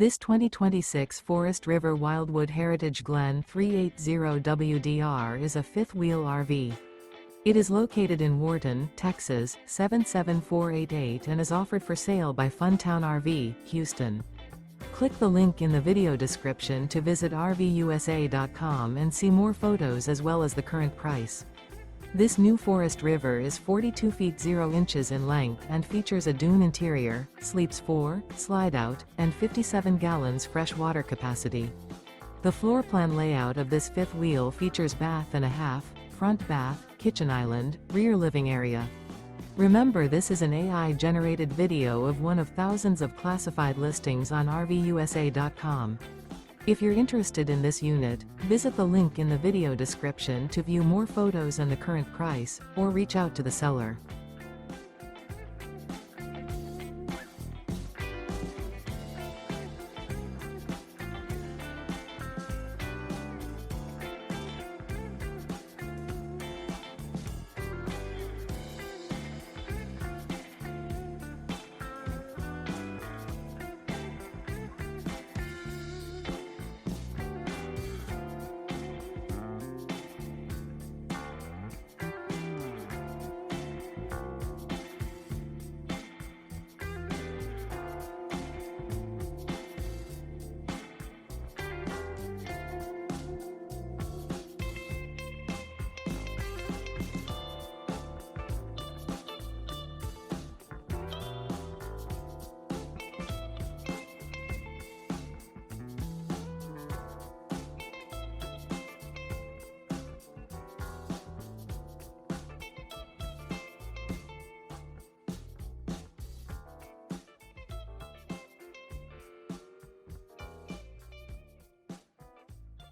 This 2026 Forest River Wildwood Heritage Glen 380WDR is a fifth-wheel RV. It is located in Wharton, Texas, 77488 and is offered for sale by Funtown RV, Houston. Click the link in the video description to visit RVUSA.com and see more photos as well as the current price. This new Forest River is 42 feet 0 inches in length and features a DUNE interior, sleeps 4, Slideout, and 57 gallons fresh water capacity. The floor plan layout of this fifth wheel features bath and a half, front bath, kitchen island, rear living area. Remember, this is an AI-generated video of one of thousands of classified listings on RVUSA.com. If you're interested in this unit, visit the link in the video description to view more photos and the current price, or reach out to the seller.